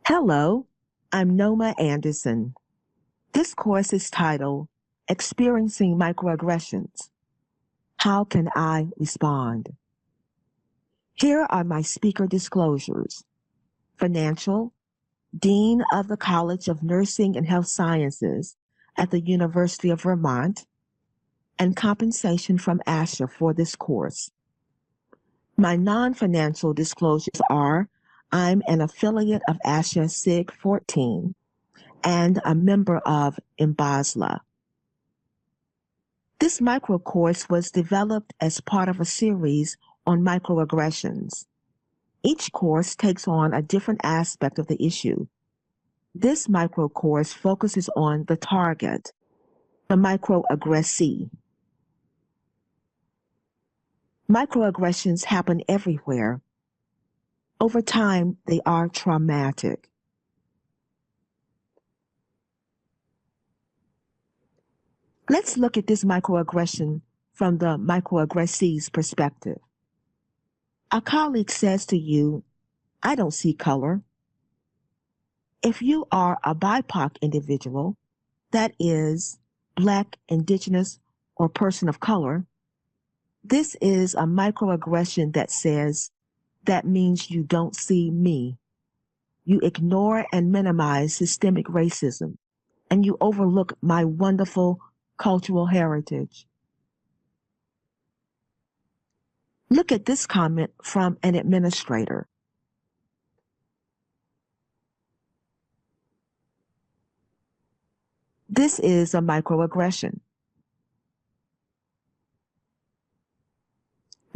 Hello, I'm Noma Anderson. This course is titled Experiencing Microaggressions. How can I respond? Here are my speaker disclosures. Financial, Dean of the College of Nursing and Health Sciences at the University of Vermont, and compensation from ASHA for this course. My non-financial disclosures are I'm an affiliate of ASHA CEUs 14 and a member of MBASLA. This micro course was developed as part of a series on microaggressions. Each course takes on a different aspect of the issue. This micro course focuses on the target, the microaggressee. Microaggressions happen everywhere. Over time, they are traumatic. Let's look at this microaggression from the microaggressee's perspective. A colleague says to you, "I don't see color." If you are a BIPOC individual, that is, Black, Indigenous, or person of color, this is a microaggression that says, "That means you don't see me." You ignore and minimize systemic racism, and you overlook my wonderful cultural heritage. Look at this comment from an administrator. This is a microaggression.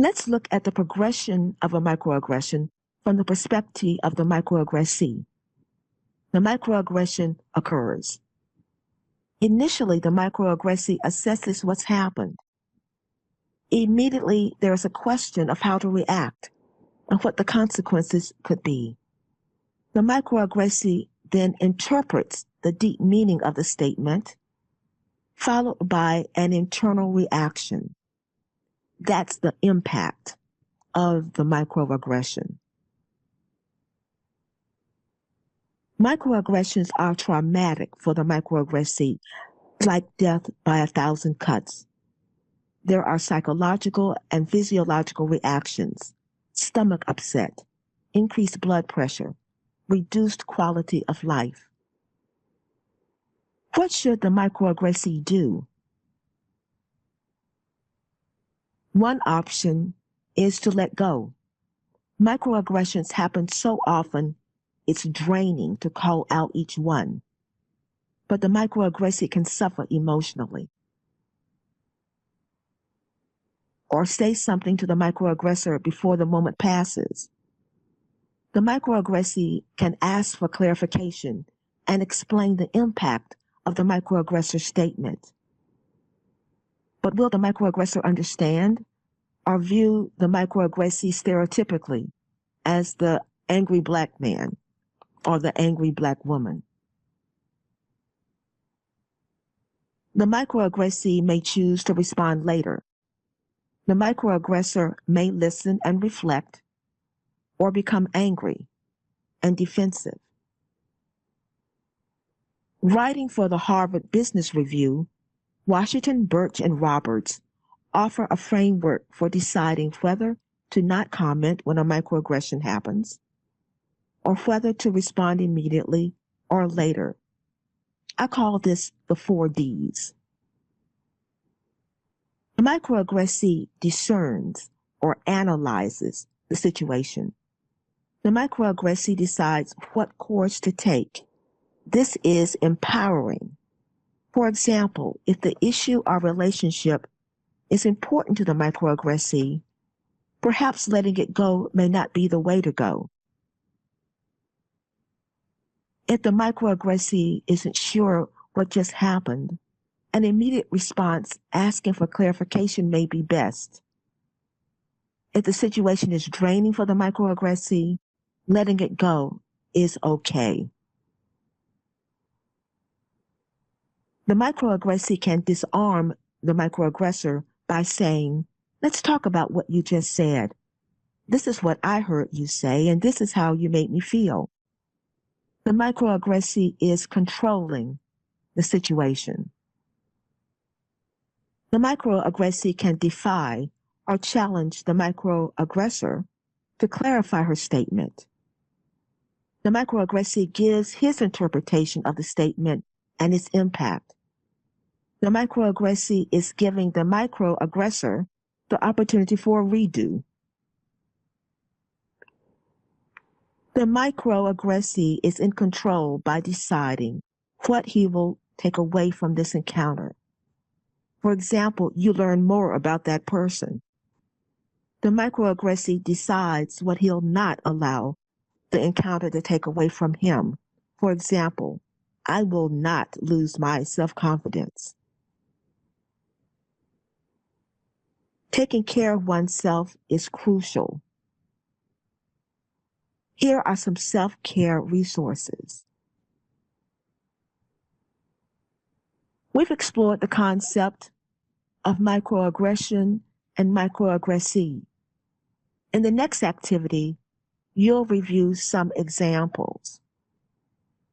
Let's look at the progression of a microaggression from the perspective of the microaggressee. The microaggression occurs. Initially, the microaggressee assesses what's happened. Immediately, there is a question of how to react and what the consequences could be. The microaggressee then interprets the deep meaning of the statement, followed by an internal reaction. That's the impact of the microaggression. Microaggressions are traumatic for the microaggressee, like death by 1,000 cuts. There are psychological and physiological reactions: stomach upset, increased blood pressure, reduced quality of life. What should the microaggressee do? One option is to let go. Microaggressions happen so often, it's draining to call out each one. But the microaggressee can suffer emotionally. Or say something to the microaggressor before the moment passes. The microaggressee can ask for clarification and explain the impact of the microaggressor's statement. But will the microaggressor understand or view the microaggressee stereotypically as the angry Black man or the angry Black woman? The microaggressee may choose to respond later. The microaggressor may listen and reflect, or become angry and defensive. Writing for the Harvard Business Review, Washington, Birch, and Roberts offer a framework for deciding whether to not comment when a microaggression happens, or whether to respond immediately or later. I call this the 4 Ds. The microaggressee discerns or analyzes the situation. The microaggressee decides what course to take. This is empowering. For example, if the issue or relationship is important to the microaggressee, perhaps letting it go may not be the way to go. If the microaggressee isn't sure what just happened, an immediate response asking for clarification may be best. If the situation is draining for the microaggressee, letting it go is okay. The microaggressee can disarm the microaggressor by saying, "Let's talk about what you just said. This is what I heard you say, and this is how you made me feel." The microaggressee is controlling the situation. The microaggressee can defy or challenge the microaggressor to clarify her statement. The microaggressee gives his interpretation of the statement and its impact. The microaggressee is giving the microaggressor the opportunity for a redo. The microaggressee is in control by deciding what he will take away from this encounter. For example, you learn more about that person. The microaggressee decides what he'll not allow the encounter to take away from him. For example, I will not lose my self-confidence. Taking care of oneself is crucial. Here are some self-care resources. We've explored the concept of microaggression and microaggressee. In the next activity, you'll review some examples.